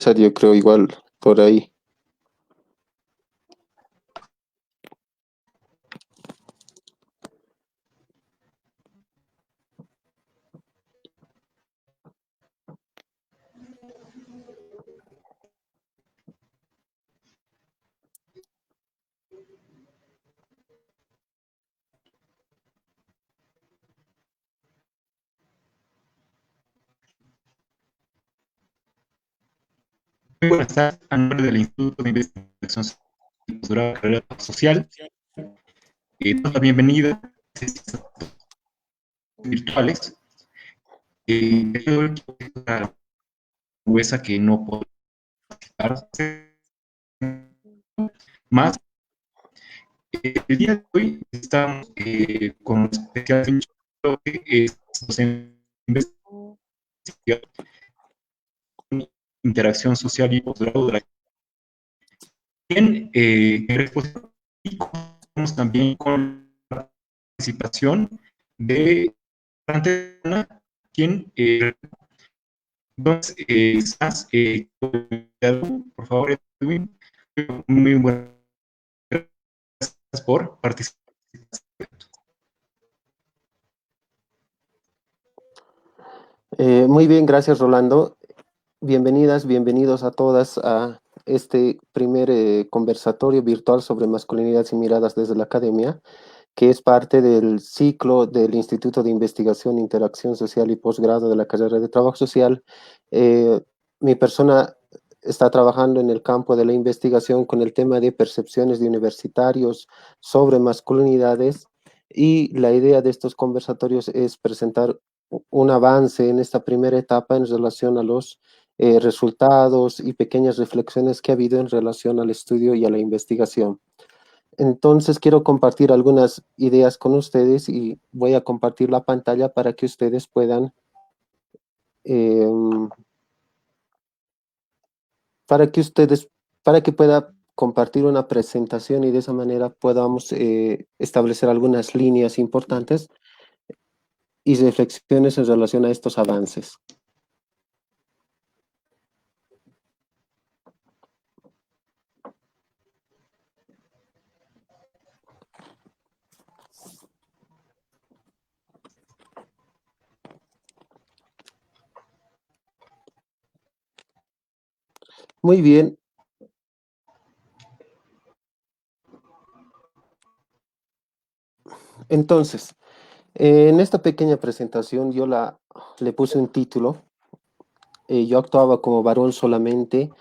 Yo creo igual por ahí. Muy buenas tardes, a nombre del Instituto de Investigación y Posgrado de Carrera Social. Damos la bienvenida a estas virtuales. Yo una gruesa que no puedo participar más. El día de hoy estamos con un especial invitado que es docente de investigación, interacción social y posgrado de la en exposición, y contamos también con la participación de Ana, quien entonces estás por favor, Edwin, muy buenas gracias por participar. Muy bien, gracias Rolando. Bienvenidas, bienvenidos a todas a este primer conversatorio virtual sobre masculinidades y miradas desde la academia, que es parte del ciclo del Instituto de Investigación, Interacción Social y Posgrado de la carrera de Trabajo Social. Eh, Mi persona está trabajando en el campo de la investigación con el tema de percepciones de universitarios sobre masculinidades, y la idea de estos conversatorios es presentar un avance en esta primera etapa en relación a los resultados y pequeñas reflexiones que ha habido en relación al estudio y a la investigación. Entonces quiero compartir algunas ideas con ustedes y voy a compartir la pantalla para que ustedes puedan, eh, para que ustedes, para que pueda compartir una presentación y de esa manera podamos establecer algunas líneas importantes y reflexiones en relación a estos avances. Muy bien, entonces, en esta pequeña presentación le puse un título. Yo actuaba como varón solamente,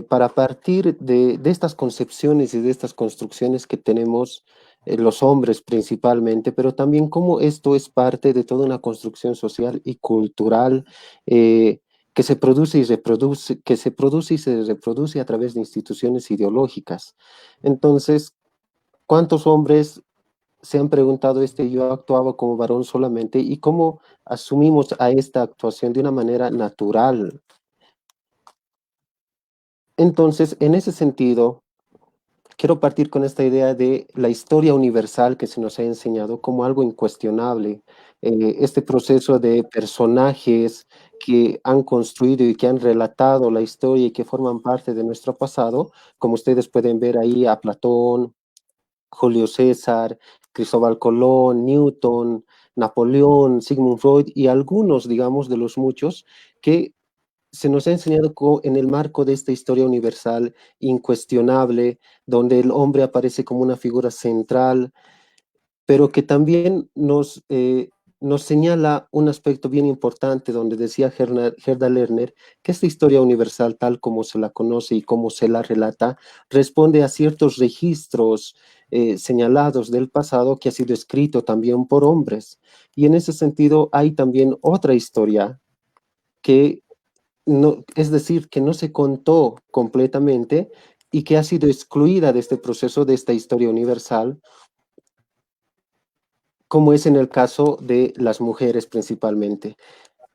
para partir de estas concepciones y de estas construcciones que tenemos los hombres principalmente, pero también cómo esto es parte de toda una construcción social y cultural, eh, que se produce y reproduce, que se produce y se reproduce a través de instituciones ideológicas. Entonces, ¿cuántos hombres se han preguntado yo actuaba como varón solamente y cómo asumimos a esta actuación de una manera natural? Entonces, en ese sentido, quiero partir con esta idea de la historia universal que se nos ha enseñado como algo incuestionable. Este proceso de personajes que han construido y que han relatado la historia y que forman parte de nuestro pasado, como ustedes pueden ver ahí a Platón, Julio César, Cristóbal Colón, Newton, Napoleón, Sigmund Freud y algunos, digamos, de los muchos que se nos ha enseñado en el marco de esta historia universal incuestionable, donde el hombre aparece como una figura central, pero que también nos señala un aspecto bien importante, donde decía Gerda Lerner que esta historia universal, tal como se la conoce y como se la relata, responde a ciertos registros señalados del pasado que ha sido escrito también por hombres. Y en ese sentido hay también otra historia que no, es decir, que no se contó completamente y que ha sido excluida de este proceso, de esta historia universal, como es en el caso de las mujeres principalmente.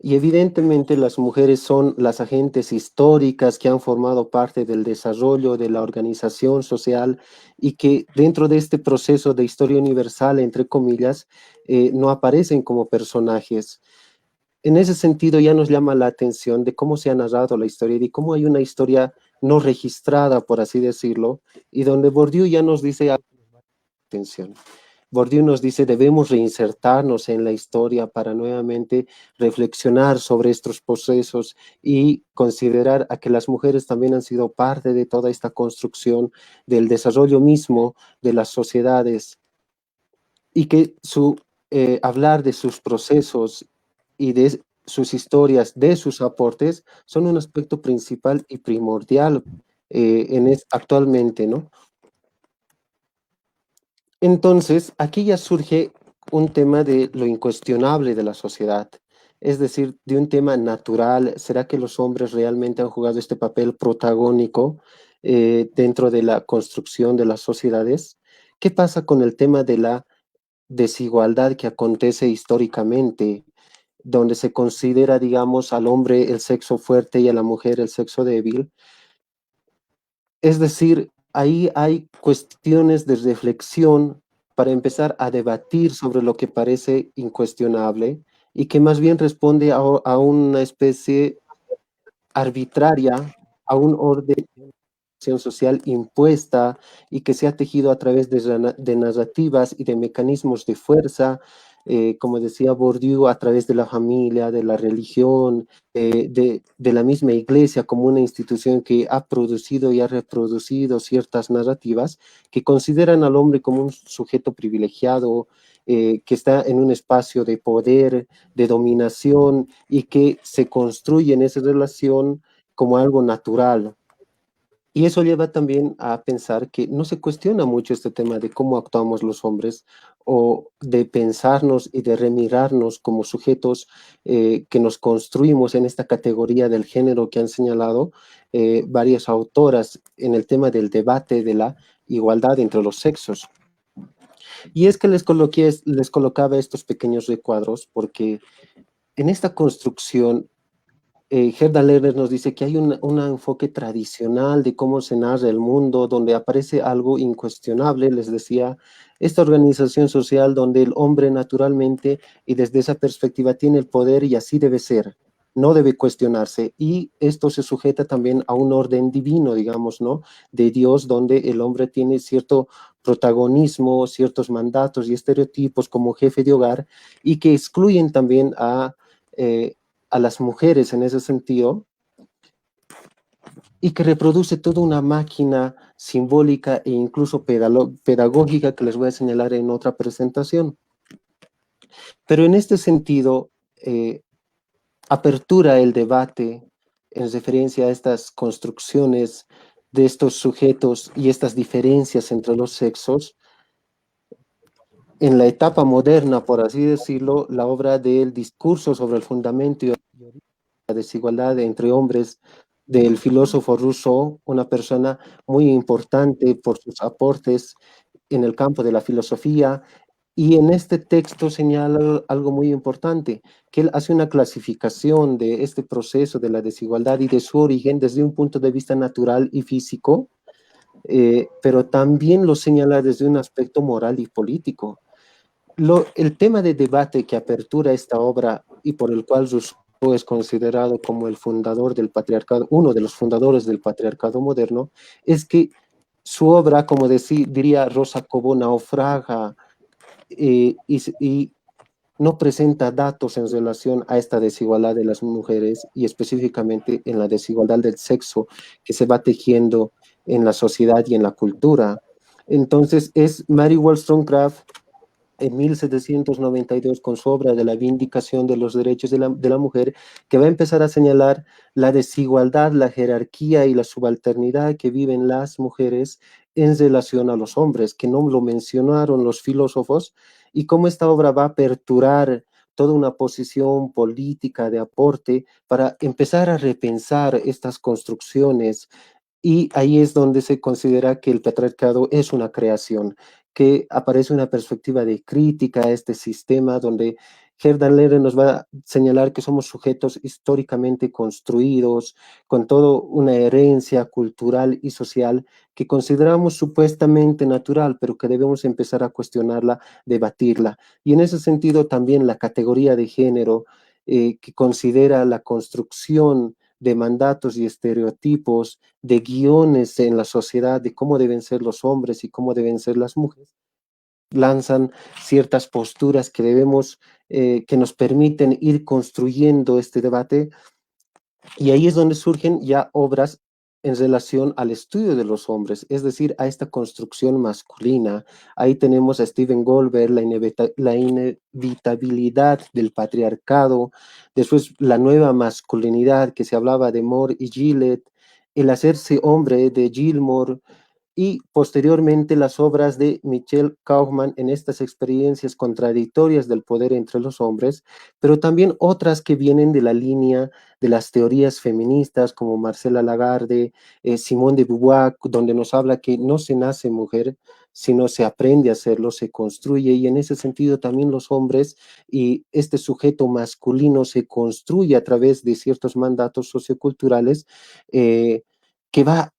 Y evidentemente las mujeres son las agentes históricas que han formado parte del desarrollo de la organización social y que dentro de este proceso de historia universal, entre comillas, no aparecen como personajes. en ese sentido ya nos llama la atención de cómo se ha narrado la historia y de cómo hay una historia no registrada, por así decirlo, y donde Bourdieu ya nos dice atención. Bourdieu nos dice, debemos reinsertarnos en la historia para nuevamente reflexionar sobre estos procesos y considerar a que las mujeres también han sido parte de toda esta construcción del desarrollo mismo de las sociedades y que hablar de sus procesos y de sus historias, de sus aportes, son un aspecto principal y primordial actualmente, ¿no? Entonces, aquí ya surge un tema de lo incuestionable de la sociedad, es decir, de un tema natural. ¿Será que los hombres realmente han jugado este papel protagónico dentro de la construcción de las sociedades? ¿Qué pasa con el tema de la desigualdad que acontece históricamente, donde se considera, digamos, al hombre el sexo fuerte y a la mujer el sexo débil? Es decir, ahí hay cuestiones de reflexión para empezar a debatir sobre lo que parece incuestionable y que más bien responde a una especie arbitraria, a un orden social impuesta y que se ha tejido a través de narrativas y de mecanismos de fuerza, como decía Bourdieu, a través de la familia, de la religión, de la misma iglesia como una institución que ha producido y ha reproducido ciertas narrativas que consideran al hombre como un sujeto privilegiado, que está en un espacio de poder, de dominación y que se construye en esa relación como algo natural. Y eso lleva también a pensar que no se cuestiona mucho este tema de cómo actuamos los hombres o de pensarnos y de remirarnos como sujetos que nos construimos en esta categoría del género que han señalado varias autoras en el tema del debate de la igualdad entre los sexos. Y es que les colocaba estos pequeños recuadros porque en esta construcción Gerda Lerner nos dice que hay un enfoque tradicional de cómo se narra el mundo, donde aparece algo incuestionable, les decía, esta organización social donde el hombre naturalmente y desde esa perspectiva tiene el poder y así debe ser, no debe cuestionarse. Y esto se sujeta también a un orden divino, digamos, ¿no? De Dios, donde el hombre tiene cierto protagonismo, ciertos mandatos y estereotipos como jefe de hogar y que excluyen también eh, a las mujeres en ese sentido y que reproduce toda una máquina simbólica e incluso pedagógica que les voy a señalar en otra presentación. Pero en este sentido, apertura el debate en referencia a estas construcciones de estos sujetos y estas diferencias entre los sexos. En la etapa moderna, por así decirlo, la obra del discurso sobre el fundamento y la desigualdad entre hombres del filósofo ruso, una persona muy importante por sus aportes en el campo de la filosofía, y en este texto señala algo muy importante, que él hace una clasificación de este proceso de la desigualdad y de su origen desde un punto de vista natural y físico, pero también lo señala desde un aspecto moral y político. El tema de debate que apertura esta obra y por el cual Rousseau es considerado como el fundador del patriarcado, uno de los fundadores del patriarcado moderno, es que su obra, como diría Rosa Cobo, naufraga y no presenta datos en relación a esta desigualdad de las mujeres y específicamente en la desigualdad del sexo que se va tejiendo en la sociedad y en la cultura. Entonces es Mary Wollstonecraft en 1792 con su obra de la Vindicación de los Derechos de la Mujer, que va a empezar a señalar la desigualdad, la jerarquía y la subalternidad que viven las mujeres en relación a los hombres, que no lo mencionaron los filósofos, y cómo esta obra va a aperturar toda una posición política de aporte para empezar a repensar estas construcciones y ahí es donde se considera que el patriarcado es una creación, que aparece una perspectiva de crítica a este sistema, donde Gerda Lerner nos va a señalar que somos sujetos históricamente construidos, con toda una herencia cultural y social que consideramos supuestamente natural, pero que debemos empezar a cuestionarla, debatirla. Y en ese sentido también la categoría de género que considera la construcción de mandatos y estereotipos, de guiones en la sociedad de cómo deben ser los hombres y cómo deben ser las mujeres, lanzan ciertas posturas que debemos, que nos permiten ir construyendo este debate, y ahí es donde surgen ya obras en relación al estudio de los hombres, es decir, a esta construcción masculina. Ahí tenemos a Steven Goldberg, la inevitabilidad del patriarcado, después la nueva masculinidad que se hablaba de Moore y Gillett, el hacerse hombre de Gilmore, y posteriormente las obras de Michel Kaufman en estas experiencias contradictorias del poder entre los hombres, pero también otras que vienen de la línea de las teorías feministas como Marcela Lagarde, Simone de Beauvoir, donde nos habla que no se nace mujer, sino se aprende a hacerlo, se construye, y en ese sentido también los hombres y este sujeto masculino se construye a través de ciertos mandatos socioculturales, que va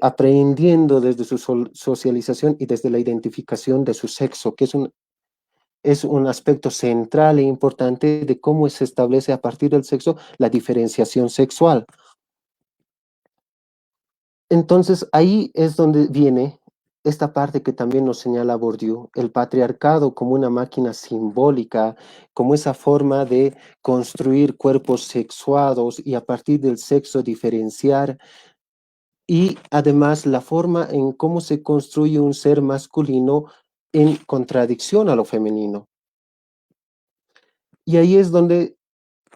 aprendiendo desde su socialización y desde la identificación de su sexo, que es un aspecto central e importante de cómo se establece a partir del sexo la diferenciación sexual. Entonces ahí es donde viene esta parte que también nos señala Bourdieu, el patriarcado como una máquina simbólica, como esa forma de construir cuerpos sexuados y a partir del sexo diferenciar, y además la forma en cómo se construye un ser masculino en contradicción a lo femenino. Y ahí es donde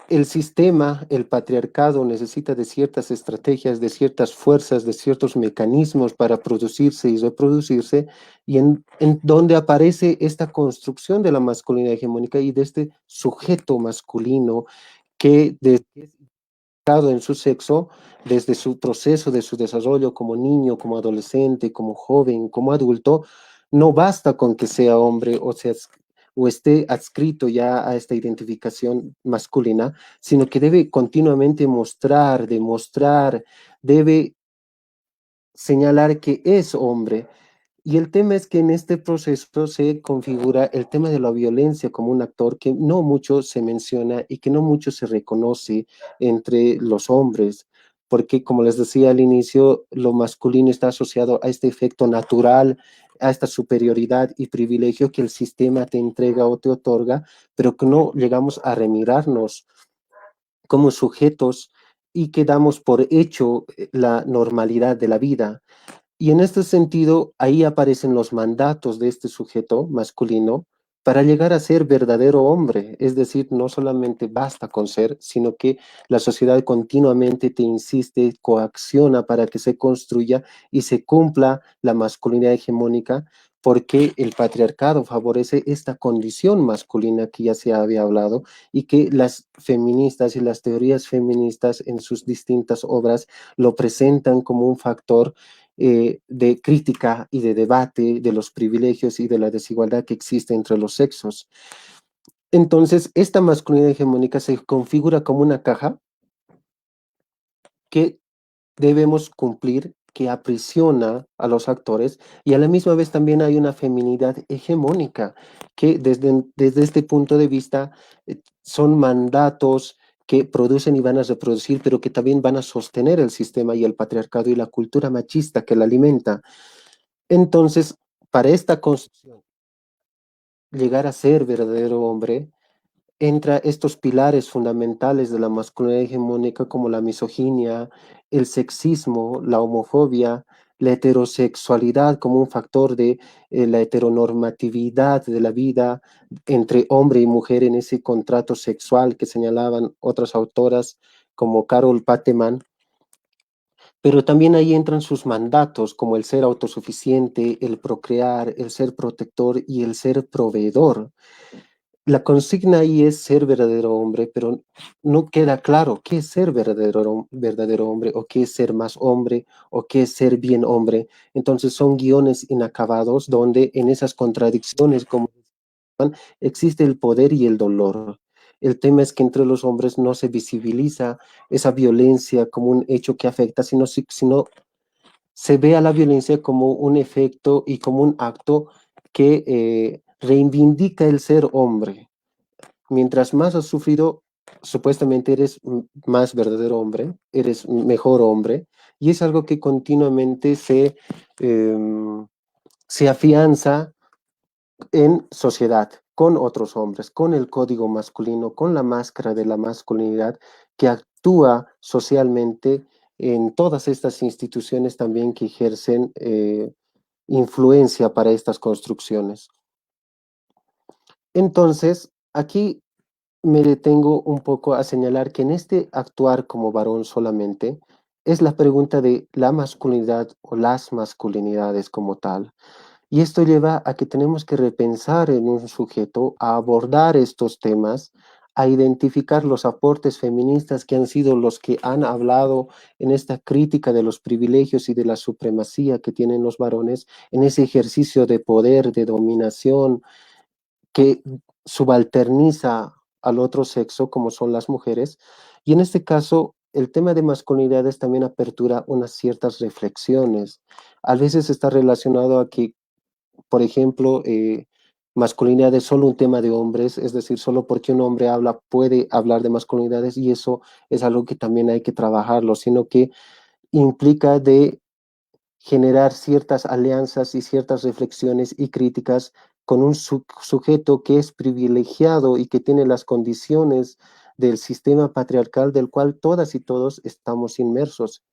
el sistema, el patriarcado, necesita de ciertas estrategias, de ciertas fuerzas, de ciertos mecanismos para producirse y reproducirse, y en donde aparece esta construcción de la masculinidad hegemónica y de este sujeto masculino que en su sexo, desde su proceso de su desarrollo como niño, como adolescente, como joven, como adulto, no basta con que sea hombre o esté adscrito ya a esta identificación masculina, sino que debe continuamente mostrar, demostrar, debe señalar que es hombre. Y el tema es que en este proceso se configura el tema de la violencia como un actor que no mucho se menciona y que no mucho se reconoce entre los hombres, porque como les decía al inicio, lo masculino está asociado a este efecto natural, a esta superioridad y privilegio que el sistema te entrega o te otorga, pero que no llegamos a remirarnos como sujetos y que damos por hecho la normalidad de la vida. Y en este sentido, ahí aparecen los mandatos de este sujeto masculino para llegar a ser verdadero hombre. Es decir, no solamente basta con ser, sino que la sociedad continuamente te insiste, coacciona para que se construya y se cumpla la masculinidad hegemónica, porque el patriarcado favorece esta condición masculina que ya se había hablado y que las feministas y las teorías feministas en sus distintas obras lo presentan como un factor de crítica y de debate de los privilegios y de la desigualdad que existe entre los sexos. Entonces, esta masculinidad hegemónica se configura como una caja que debemos cumplir, que aprisiona a los actores, y a la misma vez también hay una feminidad hegemónica, que desde este punto de vista son mandatos que producen y van a reproducir, pero que también van a sostener el sistema y el patriarcado y la cultura machista que la alimenta. Entonces, para esta construcción, llegar a ser verdadero hombre, entra estos pilares fundamentales de la masculinidad hegemónica como la misoginia, el sexismo, la homofobia, la heterosexualidad como un factor de la heteronormatividad de la vida entre hombre y mujer en ese contrato sexual que señalaban otras autoras como Carol Pateman, pero también ahí entran sus mandatos como el ser autosuficiente, el procrear, el ser protector y el ser proveedor. La consigna ahí es ser verdadero hombre, pero no queda claro qué es ser verdadero hombre, o qué es ser más hombre, o qué es ser bien hombre. Entonces son guiones inacabados donde en esas contradicciones, como existe el poder y el dolor. El tema es que entre los hombres no se visibiliza esa violencia como un hecho que afecta, sino se ve a la violencia como un efecto y como un acto que reivindica el ser hombre. Mientras más has sufrido, supuestamente eres más verdadero hombre, eres mejor hombre, y es algo que continuamente se afianza en sociedad, con otros hombres, con el código masculino, con la máscara de la masculinidad que actúa socialmente en todas estas instituciones también que ejercen influencia para estas construcciones. Entonces, aquí me detengo un poco a señalar que en este actuar como varón solamente es la pregunta de la masculinidad o las masculinidades como tal. Y esto lleva a que tenemos que repensar en un sujeto, a abordar estos temas, a identificar los aportes feministas que han sido los que han hablado en esta crítica de los privilegios y de la supremacía que tienen los varones, en ese ejercicio de poder, de dominación, que subalterniza al otro sexo, como son las mujeres. Y en este caso, el tema de masculinidades también apertura unas ciertas reflexiones. A veces está relacionado a que, por ejemplo, masculinidad es solo un tema de hombres, es decir, solo porque un hombre habla puede hablar de masculinidades y eso es algo que también hay que trabajarlo, sino que implica de generar ciertas alianzas y ciertas reflexiones y críticas con un sujeto que es privilegiado y que tiene las condiciones del sistema patriarcal del cual todas y todos estamos inmersos.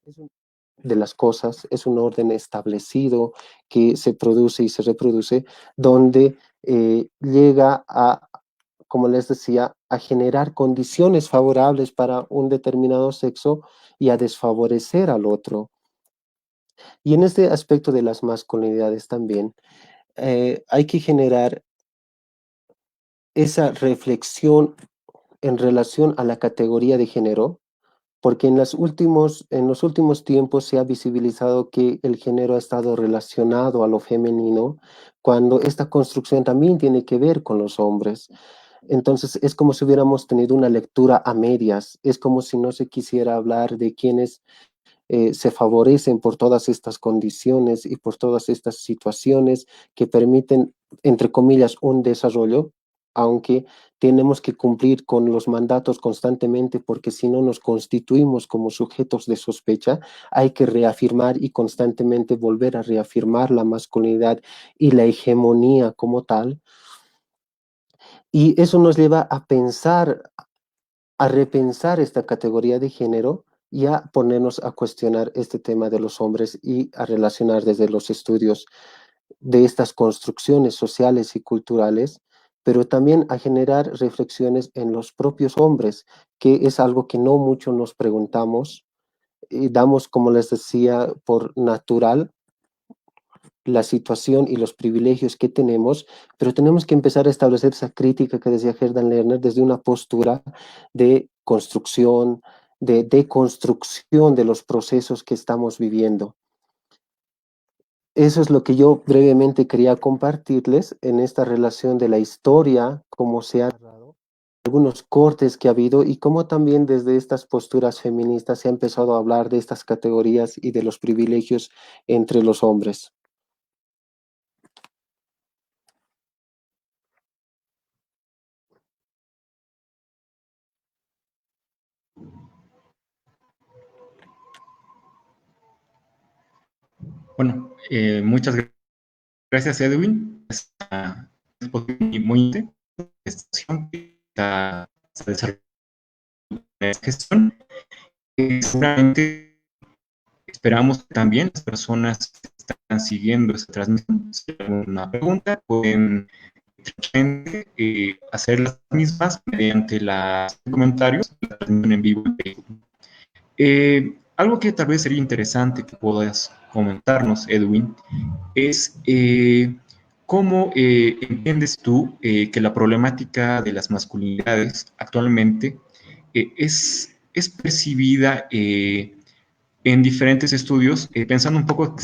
De las cosas, es un orden establecido que se produce y se reproduce, donde llega a, como les decía, a generar condiciones favorables para un determinado sexo y a desfavorecer al otro. Y en este aspecto de las masculinidades también, hay que generar esa reflexión en relación a la categoría de género, porque en los últimos tiempos se ha visibilizado que el género ha estado relacionado a lo femenino, cuando esta construcción también tiene que ver con los hombres. Entonces es como si hubiéramos tenido una lectura a medias, es como si no se quisiera hablar de quienes se favorecen por todas estas condiciones y por todas estas situaciones que permiten, entre comillas, un desarrollo, aunque tenemos que cumplir con los mandatos constantemente porque si no nos constituimos como sujetos de sospecha, hay que reafirmar y constantemente volver a reafirmar la masculinidad y la hegemonía como tal. Y eso nos lleva a pensar, a repensar esta categoría de género y a ponernos a cuestionar este tema de los hombres y a relacionar desde los estudios de estas construcciones sociales y culturales, pero también a generar reflexiones en los propios hombres, que es algo que no mucho nos preguntamos y damos, como les decía, por natural la situación y los privilegios que tenemos, pero tenemos que empezar a establecer esa crítica que decía Herdan Lerner desde una postura de construcción, de deconstrucción de los procesos que estamos viviendo. Eso es lo que yo brevemente quería compartirles en esta relación de la historia, cómo se ha dado, algunos cortes que ha habido y cómo también desde estas posturas feministas se ha empezado a hablar de estas categorías y de los privilegios entre los hombres. Bueno, muchas gracias, Edwin. Esta exposición muy interesante, esta desarrollando esta gestión. Seguramente esperamos que también las personas que están siguiendo esta transmisión, si hay alguna pregunta, pueden hacer las mismas mediante los comentarios de la transmisión en vivo. Algo que tal vez sería interesante que puedas comentarnos, Edwin, es cómo entiendes tú que la problemática de las masculinidades actualmente es percibida en diferentes estudios, pensando un poco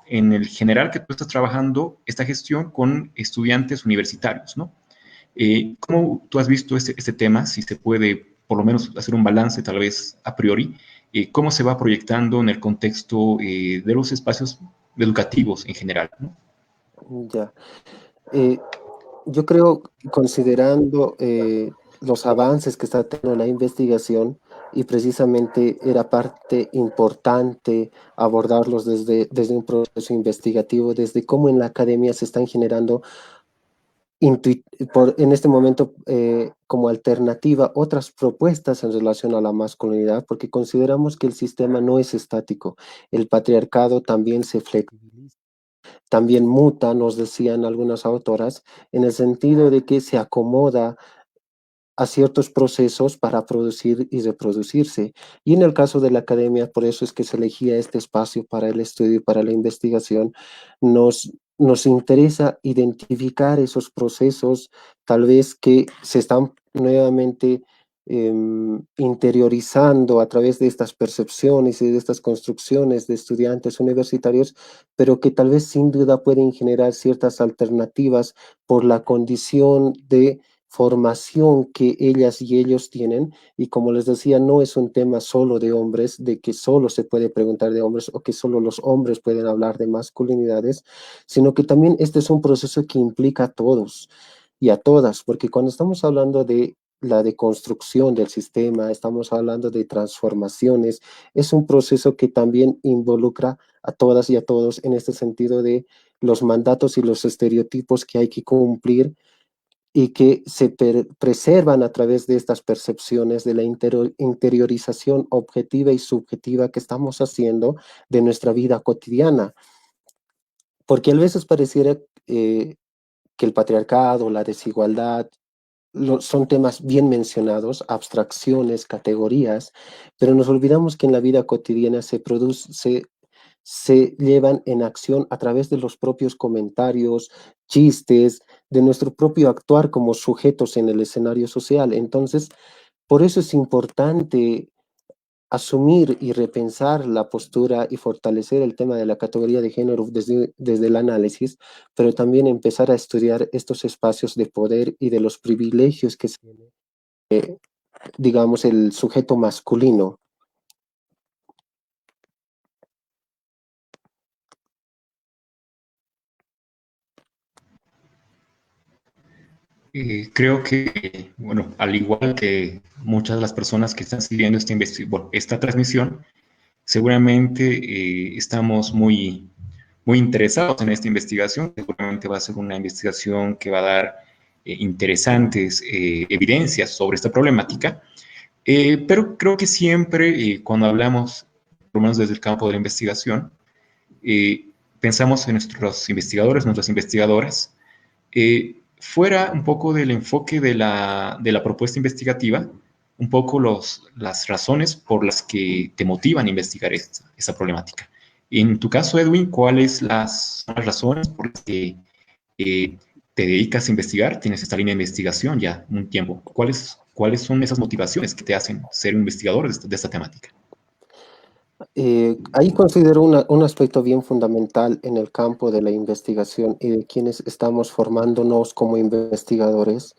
en el general que tú estás trabajando esta gestión con estudiantes universitarios, ¿no? ¿Cómo tú has visto este tema? Si se puede por lo menos hacer un balance tal vez a priori, cómo se va proyectando en el contexto de los espacios educativos en general, ¿no? Ya. Yo creo, considerando los avances que está teniendo la investigación y precisamente era parte importante abordarlos desde un proceso investigativo, desde cómo en la academia se están generando en este momento como alternativa otras propuestas en relación a la masculinidad, porque consideramos que el sistema no es estático, el patriarcado también se flexibiliza, también muta, nos decían algunas autoras, en el sentido de que se acomoda a ciertos procesos para producir y reproducirse. Y en el caso de la academia, por eso es que se elegía este espacio para el estudio y para la investigación, nos interesa identificar esos procesos, tal vez que se están nuevamente interiorizando a través de estas percepciones y de estas construcciones de estudiantes universitarios, pero que tal vez sin duda pueden generar ciertas alternativas por la condición de formación que ellas y ellos tienen, y como les decía, no es un tema solo de hombres, de que solo se puede preguntar de hombres o que solo los hombres pueden hablar de masculinidades, sino que también este es un proceso que implica a todos y a todas, porque cuando estamos hablando de la deconstrucción del sistema, estamos hablando de transformaciones, es un proceso que también involucra a todas y a todos en este sentido de los mandatos y los estereotipos que hay que cumplir y que se preservan a través de estas percepciones de la interiorización objetiva y subjetiva que estamos haciendo de nuestra vida cotidiana. Porque a veces pareciera que el patriarcado, la desigualdad, son temas bien mencionados, abstracciones, categorías, pero nos olvidamos que en la vida cotidiana se llevan en acción a través de los propios comentarios, chistes, de nuestro propio actuar como sujetos en el escenario social. Entonces, por eso es importante asumir y repensar la postura y fortalecer el tema de la categoría de género desde el análisis, pero también empezar a estudiar estos espacios de poder y de los privilegios que tiene, digamos, el sujeto masculino. Creo que, bueno, al igual que muchas de las personas que están siguiendo esta transmisión, seguramente estamos muy interesados en esta investigación. Seguramente va a ser una investigación que va a dar interesantes evidencias sobre esta problemática. Pero creo que siempre cuando hablamos, por lo menos desde el campo de la investigación, eh, pensamos en nuestros investigadores, nuestras investigadoras, fuera un poco del enfoque de la propuesta investigativa, un poco las razones por las que te motivan a investigar esta problemática. En tu caso, Edwin, ¿cuáles las razones por las que eh, te dedicas a investigar? Tienes esta línea de investigación ya un tiempo. ¿Cuáles son esas motivaciones que te hacen ser un investigador de esta temática? Ahí considero un aspecto bien fundamental en el campo de la investigación y de quienes estamos formándonos como investigadores,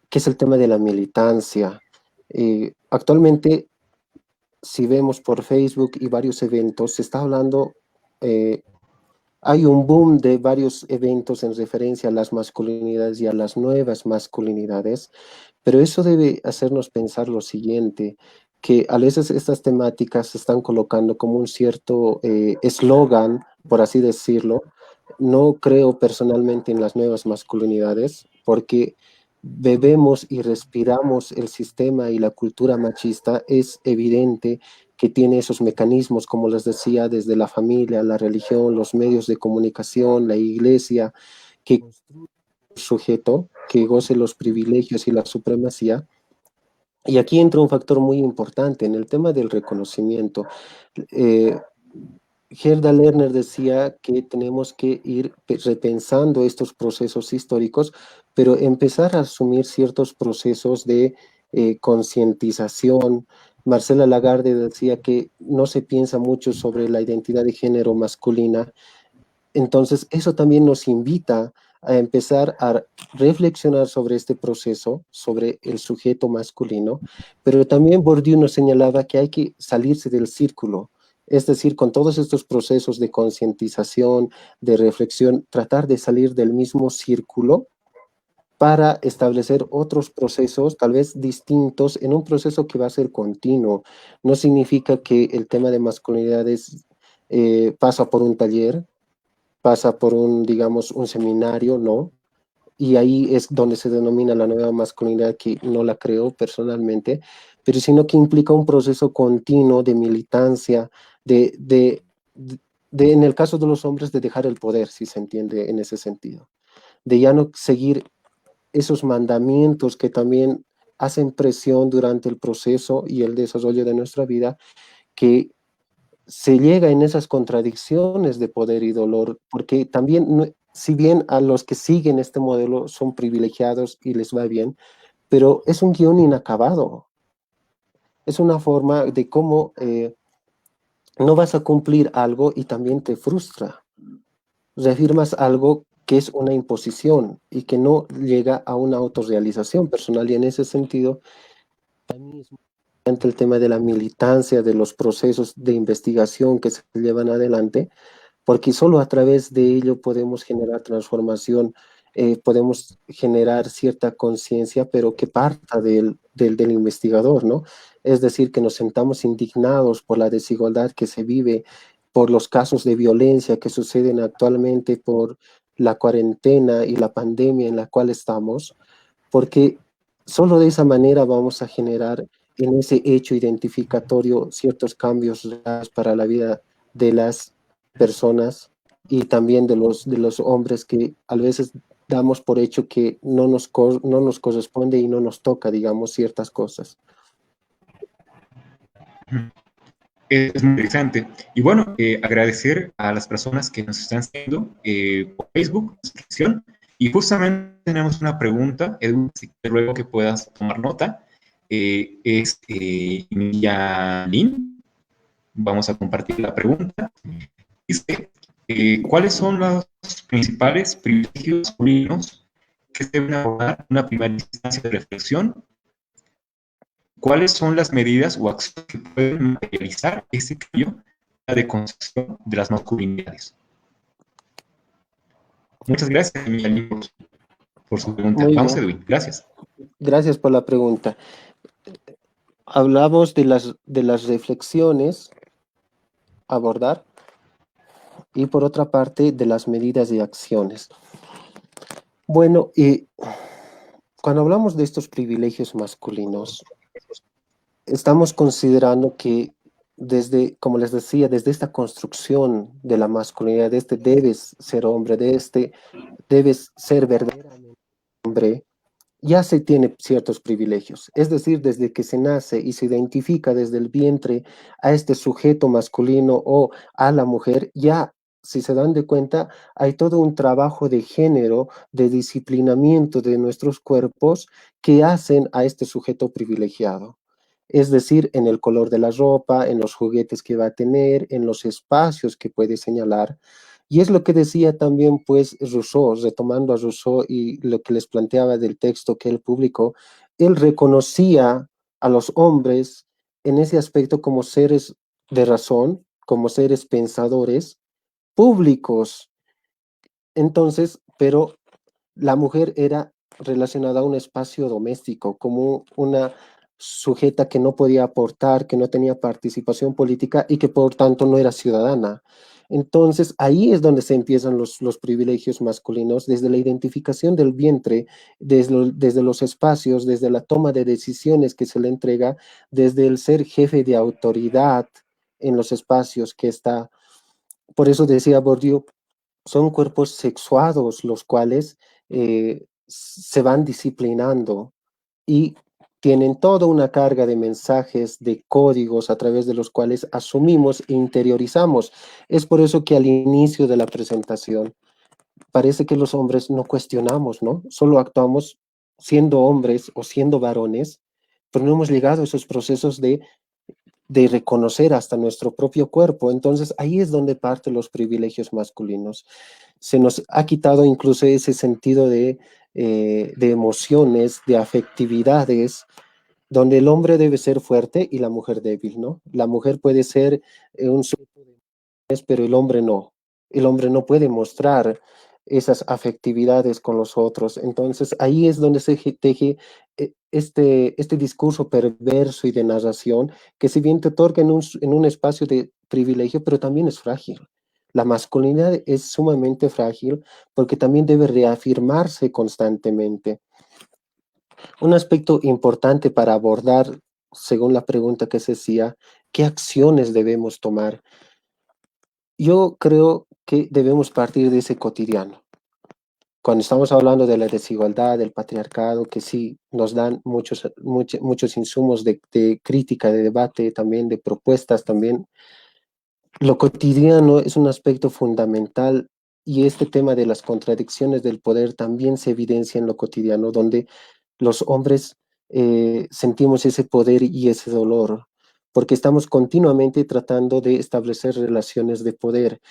que es el tema de la militancia. Actualmente, si vemos por Facebook y varios eventos, se está hablando, hay un boom de varios eventos en referencia a las masculinidades y a las nuevas masculinidades, pero eso debe hacernos pensar lo siguiente, que a veces estas temáticas se están colocando como un cierto eslogan, por así decirlo. No creo personalmente en las nuevas masculinidades, porque bebemos y respiramos el sistema y la cultura machista. Es evidente que tiene esos mecanismos, como les decía, desde la familia, la religión, los medios de comunicación, la iglesia, que construye un sujeto que goce los privilegios y la supremacía. Y aquí entra un factor muy importante en el tema del reconocimiento. Eh, Gerda Lerner decía que tenemos que ir repensando estos procesos históricos, pero empezar a asumir ciertos procesos de concientización. Marcela Lagarde decía que no se piensa mucho sobre la identidad de género masculina, entonces eso también nos invita a empezar a reflexionar sobre este proceso, sobre el sujeto masculino, pero también Bourdieu nos señalaba que hay que salirse del círculo, es decir, con todos estos procesos de concientización, de reflexión, tratar de salir del mismo círculo para establecer otros procesos, tal vez distintos, en un proceso que va a ser continuo. No significa que el tema de masculinidades pasa por un taller, pasa por un, digamos, un seminario, ¿no? Y ahí es donde se denomina la nueva masculinidad, que no la creo personalmente, pero sino que implica un proceso continuo de militancia, de, de, en el caso de los hombres, de dejar el poder, si se entiende en ese sentido, de ya no seguir esos mandamientos que también hacen presión durante el proceso y el desarrollo de nuestra vida, que se llega en esas contradicciones de poder y dolor, porque también, si bien a los que siguen este modelo son privilegiados y les va bien, pero es un guión inacabado. Es una forma de cómo no vas a cumplir algo y también te frustra. Reafirmas algo que es una imposición y que no llega a una autorrealización personal. Y en ese sentido, ante el tema de la militancia, de los procesos de investigación que se llevan adelante, porque solo a través de ello podemos generar transformación, podemos generar cierta conciencia, pero que parta del investigador, ¿no? Es decir, que nos sentamos indignados por la desigualdad que se vive, por los casos de violencia que suceden actualmente, por la cuarentena y la pandemia en la cual estamos, porque solo de esa manera vamos a generar en ese hecho identificatorio ciertos cambios reales para la vida de las personas y también de los hombres que a veces damos por hecho que no nos corresponde y no nos toca, digamos, ciertas cosas. Es muy interesante. Y bueno, agradecer a las personas que nos están siguiendo por Facebook, suscripción. Y justamente tenemos una pregunta, Edu, si luego que puedas tomar nota. Es Emilia Lin. Vamos a compartir la pregunta. Dice, ¿cuáles son los principales privilegios masculinos que se deben abordar en una primera instancia de reflexión? ¿Cuáles son las medidas o acciones que pueden materializar ese cambio de concepción de las masculinidades? Muchas gracias, Emilia, por su pregunta. Muy Vamos, bien, Edwin. Gracias. gracias por la pregunta. Hablamos de las reflexiones a abordar y por otra parte de las medidas y acciones. Bueno, cuando hablamos de estos privilegios masculinos, estamos considerando que desde, como les decía, desde esta construcción de la masculinidad, de este debes ser hombre, de este debes ser verdaderamente hombre, ya se tiene ciertos privilegios. Es decir, desde que se nace y se identifica desde el vientre a este sujeto masculino o a la mujer, ya, si se dan de cuenta, hay todo un trabajo de género, de disciplinamiento de nuestros cuerpos que hacen a este sujeto privilegiado. Es decir, en el color de la ropa, en los juguetes que va a tener, en los espacios que puede señalar. Y es lo que decía también, pues, Rousseau, retomando a Rousseau y lo que les planteaba del texto que él publicó, él reconocía a los hombres en ese aspecto como seres de razón, como seres pensadores, públicos. Entonces, pero la mujer era relacionada a un espacio doméstico, como una sujeta que no podía aportar, que no tenía participación política y que por tanto no era ciudadana. Entonces, ahí es donde se empiezan los privilegios masculinos, desde la identificación del vientre, desde los espacios, desde la toma de decisiones que se le entrega, desde el ser jefe de autoridad en los espacios que está. Por eso decía Bourdieu, son cuerpos sexuados los cuales se van disciplinando y tienen toda una carga de mensajes, de códigos a través de los cuales asumimos e interiorizamos. Es por eso que al inicio de la presentación parece que los hombres no cuestionamos, ¿no? Solo actuamos siendo hombres o siendo varones, pero no hemos llegado a esos procesos de reconocer hasta nuestro propio cuerpo. Entonces ahí es donde parten los privilegios masculinos. Se nos ha quitado incluso ese sentido de emociones, de afectividades, donde el hombre debe ser fuerte y la mujer débil, ¿no? La mujer puede ser un sujeto de pero el hombre no. El hombre no puede mostrar esas afectividades con los otros. Entonces ahí es donde se teje este discurso perverso y de narración que si bien te otorga en un espacio de privilegio, pero también es frágil. La masculinidad es sumamente frágil porque también debe reafirmarse constantemente. Un aspecto importante para abordar, según la pregunta que se hacía, ¿qué acciones debemos tomar? Yo creo que debemos partir de ese cotidiano. Cuando estamos hablando de la desigualdad, del patriarcado, que sí nos dan muchos insumos de crítica, de debate, también de propuestas, también lo cotidiano es un aspecto fundamental y este tema de las contradicciones del poder también se evidencia en lo cotidiano, donde los hombres sentimos ese poder y ese dolor, porque estamos continuamente tratando de establecer relaciones de poder.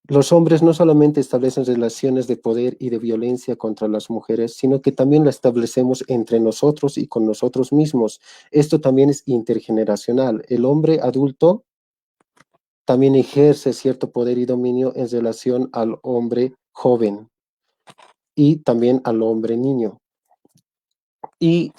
Los hombres no solamente establecen relaciones de poder y de violencia contra las mujeres, sino que también la establecemos entre nosotros y con nosotros mismos. Esto también es intergeneracional. El hombre adulto también ejerce cierto poder y dominio en relación al hombre joven y también al hombre niño. Y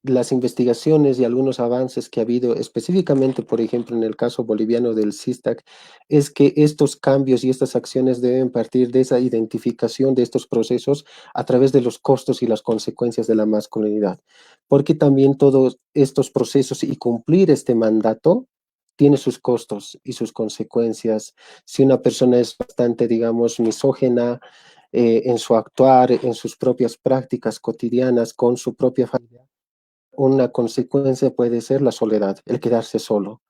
las investigaciones y algunos avances que ha habido, específicamente, por ejemplo, en el caso boliviano del SISTAC, es que estos cambios y estas acciones deben partir de esa identificación de estos procesos a través de los costos y las consecuencias de la masculinidad. Porque también todos estos procesos y cumplir este mandato tiene sus costos y sus consecuencias. Si una persona es bastante, digamos, misógena, en su actuar, en sus propias prácticas cotidianas con su propia familia, una consecuencia puede ser la soledad, el quedarse solo.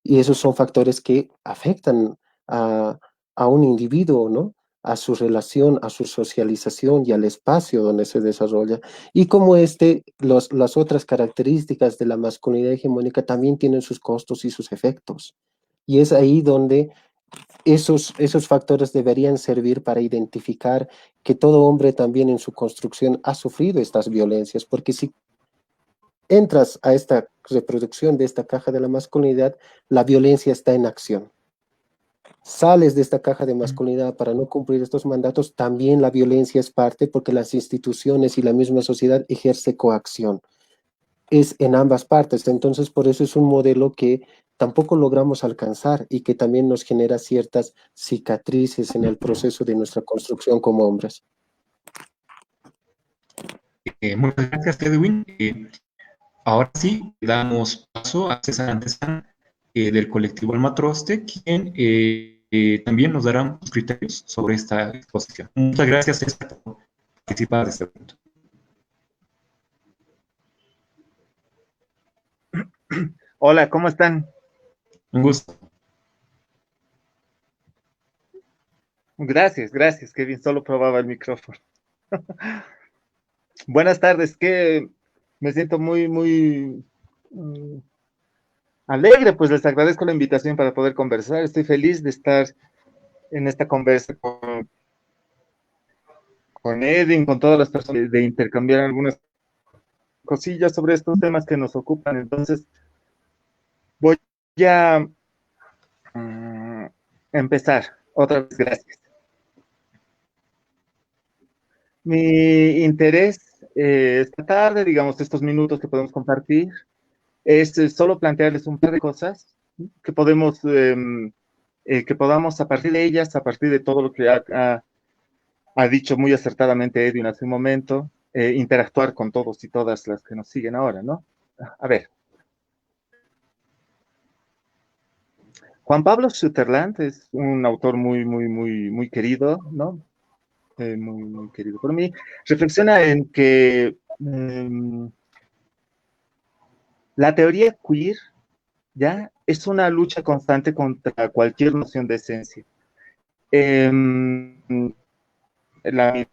Y esos son factores que afectan a, a un individuo, ¿no? A su relación, a su socialización y al espacio donde se desarrolla. Y como las otras características de la masculinidad hegemónica también tienen sus costos y sus efectos. Y es ahí donde esos factores deberían servir para identificar que todo hombre también en su construcción ha sufrido estas violencias, porque si entras a esta reproducción de esta caja de la masculinidad, la violencia está en acción. Sales de esta caja de masculinidad para no cumplir estos mandatos, también la violencia es parte porque las instituciones y la misma sociedad ejerce coacción. Es en ambas partes. Entonces, por eso es un modelo que tampoco logramos alcanzar y que también nos genera ciertas cicatrices en el proceso de nuestra construcción como hombres. Muchas gracias, Edwin. Ahora sí, damos paso a César Antesana, del colectivo Almatroste, quien también nos dará sus criterios sobre esta exposición. Muchas gracias, César, por participar de este punto. Hola, ¿cómo están? Un gusto. Gracias, Kevin, solo probaba el micrófono. Buenas tardes, que me siento muy alegre, pues les agradezco la invitación para poder conversar. Estoy feliz de estar en esta conversa con Edwin, con todas las personas, de intercambiar algunas cosillas sobre estos temas que nos ocupan. Entonces, voy a empezar. Otra vez, gracias. Mi interés esta tarde, digamos, estos minutos que podemos compartir, es solo plantearles un par de cosas que podamos a partir de ellas, a partir de todo lo que ha dicho muy acertadamente Edwin hace un momento, interactuar con todos y todas las que nos siguen ahora, ¿no? A ver. Juan Pablo Sutherland es un autor muy querido, ¿no? Muy querido por mí. Reflexiona en que la teoría queer, ¿ya? Es una lucha constante contra cualquier noción de esencia. La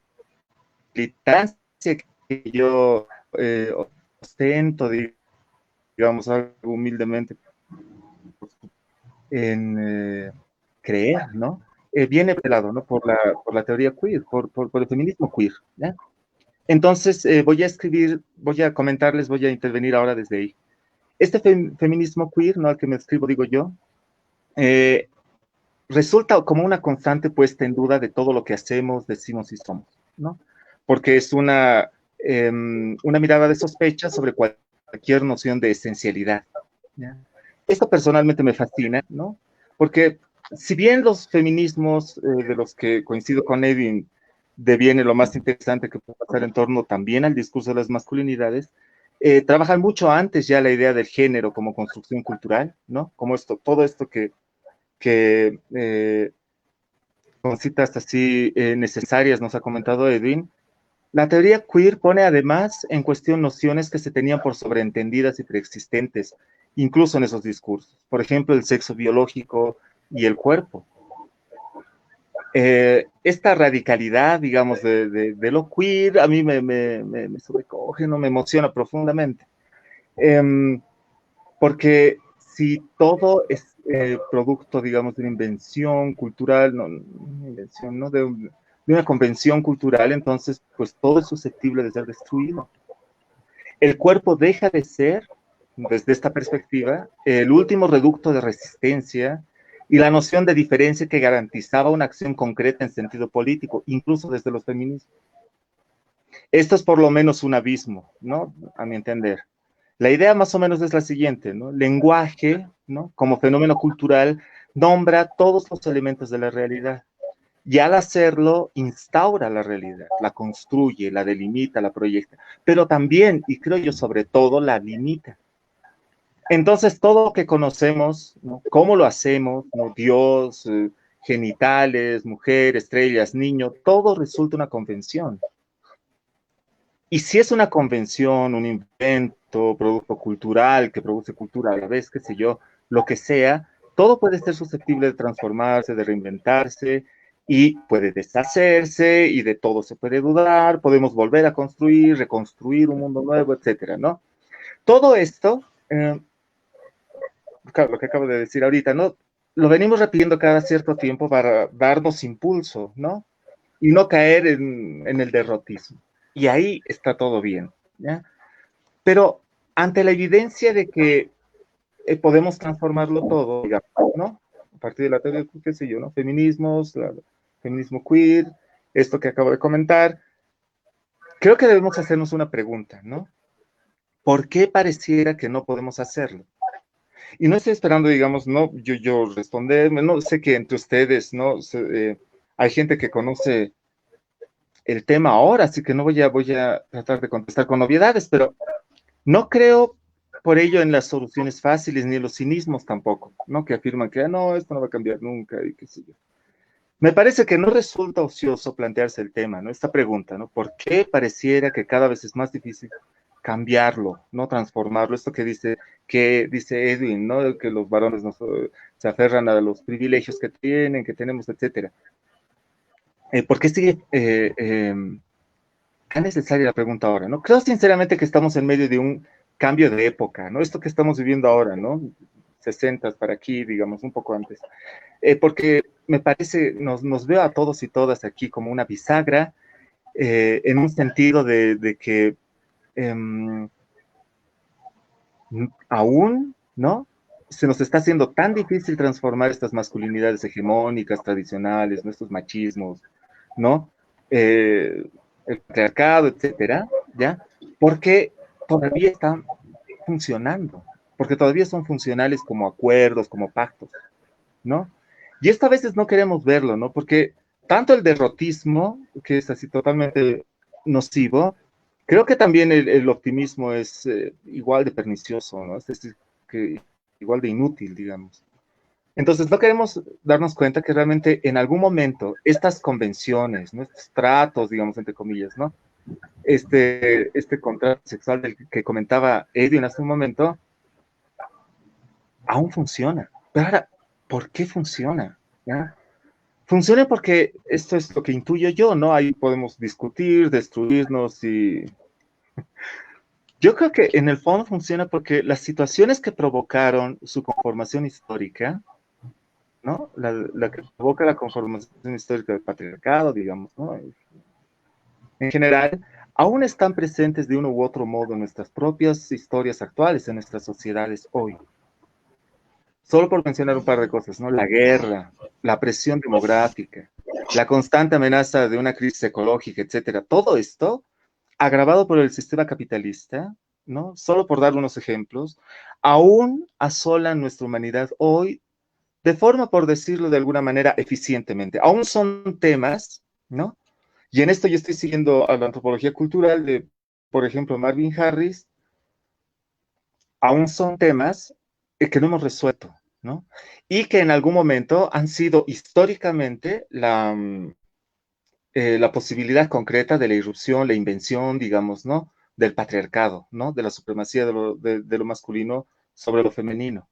militancia que yo ostento, digamos, algo humildemente en creer, ¿no? Viene pelado, ¿no? Por la teoría queer, por el feminismo queer, ¿ya? Entonces, voy a comentarles, voy a intervenir ahora desde ahí. Este feminismo queer, ¿no? Al que me escribo, digo yo, resulta como una constante puesta en duda de todo lo que hacemos, decimos y somos, ¿no? Porque es una mirada de sospecha sobre cualquier noción de esencialidad, ¿ya? Esto personalmente me fascina, ¿no? Porque si bien los feminismos de los que coincido con Edwin deviene lo más interesante que puede pasar en torno también al discurso de las masculinidades, trabajan mucho antes ya la idea del género como construcción cultural, ¿no? Como todo esto que con citas así necesarias nos ha comentado Edwin. La teoría queer pone además en cuestión nociones que se tenían por sobreentendidas y preexistentes, incluso en esos discursos. Por ejemplo, el sexo biológico y el cuerpo. Esta radicalidad, digamos, de lo queer, a mí me sobrecoge, ¿no? Me emociona profundamente. Porque si todo es producto, digamos, de una invención cultural, no, una invención, ¿no? De una convención cultural, entonces, pues todo es susceptible de ser destruido. El cuerpo deja de ser, desde esta perspectiva, el último reducto de resistencia y la noción de diferencia que garantizaba una acción concreta en sentido político, incluso desde los feminismos. Esto es por lo menos un abismo, ¿no? A mi entender. La idea más o menos es la siguiente, ¿no? Lenguaje, ¿no? Como fenómeno cultural, nombra todos los elementos de la realidad. Y al hacerlo, instaura la realidad, la construye, la delimita, la proyecta, pero también, y creo yo sobre todo, la limita. Entonces, todo lo que conocemos, ¿no? Cómo lo hacemos, ¿no? Dios, genitales, mujer, estrellas, niño, todo resulta una convención. Y si es una convención, un invento, producto cultural que produce cultura a la vez, qué sé yo, lo que sea, todo puede ser susceptible de transformarse, de reinventarse y puede deshacerse y de todo se puede dudar, podemos volver a construir, reconstruir un mundo nuevo, etcétera, ¿no? Todo esto, lo que acabo de decir ahorita, ¿no? Lo venimos repitiendo cada cierto tiempo para darnos impulso, ¿no? Y no caer en el derrotismo. Y ahí está todo bien, ¿ya? Pero ante la evidencia de que podemos transformarlo todo, digamos, ¿no? A partir de la teoría, qué sé yo, ¿no? Feminismos, feminismo queer, esto que acabo de comentar, creo que debemos hacernos una pregunta, ¿no? ¿Por qué pareciera que no podemos hacerlo? Y no estoy esperando, digamos, no, yo responder, no sé que entre ustedes, ¿no? Hay gente que conoce el tema ahora, así que no voy a tratar de contestar con novedades, pero no creo por ello en las soluciones fáciles ni en los cinismos tampoco, ¿no? Que afirman que no, esto no va a cambiar nunca y qué sé yo. Me parece que no resulta ocioso plantearse el tema, ¿no? Esta pregunta, ¿no? ¿Por qué pareciera que cada vez es más difícil cambiarlo, no transformarlo? Esto que dice Edwin, ¿no? Que los varones se aferran a los privilegios que tienen, que tenemos, etcétera. ¿Por qué sigue tan necesaria la pregunta ahora, ¿no? Creo sinceramente que estamos en medio de un cambio de época, ¿no? Esto que estamos viviendo ahora, ¿no? 60 para aquí, digamos, un poco antes. Porque me parece, nos veo a todos y todas aquí como una bisagra, en un sentido de que aún, ¿no? Se nos está haciendo tan difícil transformar estas masculinidades hegemónicas, tradicionales, nuestros machismos, ¿no? El patriarcado, etcétera, ¿ya? Porque todavía están funcionando, porque todavía son funcionales como acuerdos, como pactos, ¿no? Y esto a veces no queremos verlo, ¿no? Porque tanto el derrotismo, que es así totalmente nocivo, creo que también el optimismo es igual de pernicioso, ¿no? Es decir, que igual de inútil, digamos. Entonces, no queremos darnos cuenta que realmente en algún momento estas convenciones, ¿no? Estos tratos, digamos, entre comillas, ¿no? Este contrato sexual del que comentaba Edwin hace un momento, aún funciona. Pero ahora, ¿por qué funciona? ¿Ya? Funciona porque esto es lo que intuyo yo, ¿no? Ahí podemos discutir, destruirnos y... Yo creo que en el fondo funciona porque las situaciones que provocaron su conformación histórica, ¿no? La que provoca la conformación histórica del patriarcado, digamos, ¿no? En general, aún están presentes de uno u otro modo en nuestras propias historias actuales, en nuestras sociedades hoy. Solo por mencionar un par de cosas, ¿no? La guerra, la presión demográfica, la constante amenaza de una crisis ecológica, etcétera. Todo esto, agravado por el sistema capitalista, ¿no? Solo por dar unos ejemplos, aún asolan nuestra humanidad hoy de forma, por decirlo de alguna manera, eficientemente. Aún son temas, ¿no? Y en esto yo estoy siguiendo a la antropología cultural de, por ejemplo, Marvin Harris, aún son temas que no hemos resuelto, ¿no? Y que en algún momento han sido históricamente la posibilidad concreta de la irrupción, la invención, digamos, ¿no? Del patriarcado, ¿no? De la supremacía de lo masculino sobre lo femenino.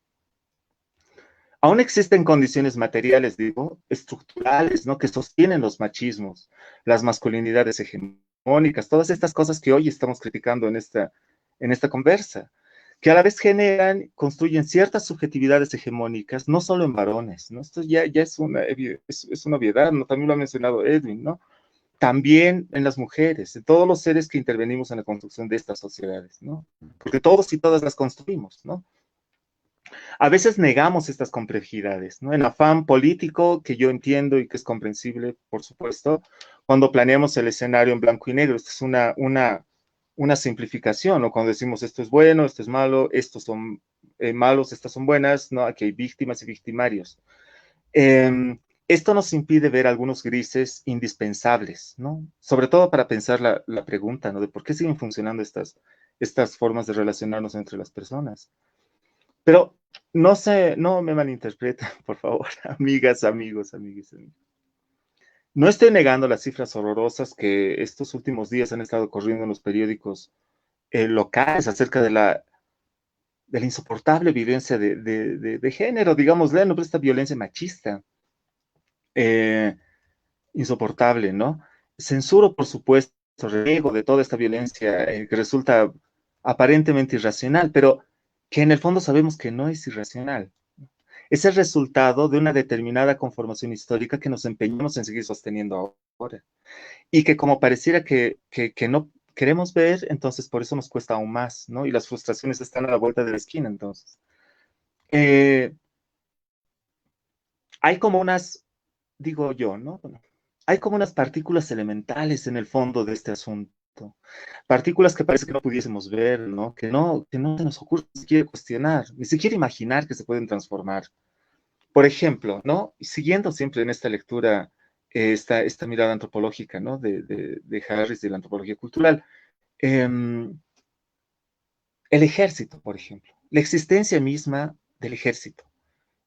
Aún existen condiciones materiales, digo, estructurales, ¿no? Que sostienen los machismos, las masculinidades hegemónicas, todas estas cosas que hoy estamos criticando en esta conversa, que a la vez generan, construyen ciertas subjetividades hegemónicas, no solo en varones, ¿no? Esto ya es una obviedad, ¿no? También lo ha mencionado Edwin, ¿no? También en las mujeres, en todos los seres que intervenimos en la construcción de estas sociedades, ¿no? Porque todos y todas las construimos, ¿no? A veces negamos estas complejidades, ¿no? En afán político, que yo entiendo y que es comprensible, por supuesto, cuando planeamos el escenario en blanco y negro. Esto es una simplificación, ¿no? Cuando decimos esto es bueno, esto es malo, estos son malos, estas son buenas, ¿no? Aquí hay víctimas y victimarios. Esto nos impide ver algunos grises indispensables, ¿no? Sobre todo para pensar la pregunta, ¿no? De por qué siguen funcionando estas formas de relacionarnos entre las personas. Pero no me malinterpreten, por favor, amigas, amigos, amigues. No estoy negando las cifras horrorosas que estos últimos días han estado corriendo en los periódicos locales acerca de la insoportable violencia de género, digámosle, ¿no? Pero esta violencia machista, insoportable, ¿no? Censuro, por supuesto, reniego de toda esta violencia que resulta aparentemente irracional, pero que en el fondo sabemos que no es irracional. Es el resultado de una determinada conformación histórica que nos empeñamos en seguir sosteniendo ahora. Y que como pareciera que no queremos ver, entonces por eso nos cuesta aún más, ¿no? Y las frustraciones están a la vuelta de la esquina, entonces. Hay como unas, digo yo, ¿no? Bueno, hay como unas partículas elementales en el fondo de este asunto. Partículas que parece que no pudiésemos ver, ¿no? Que no se nos ocurre ni siquiera cuestionar, ni siquiera imaginar que se pueden transformar. Por ejemplo, ¿no? Siguiendo siempre en esta lectura, esta mirada antropológica, ¿no? De Harris, de la antropología cultural. El ejército, por ejemplo. La existencia misma del ejército.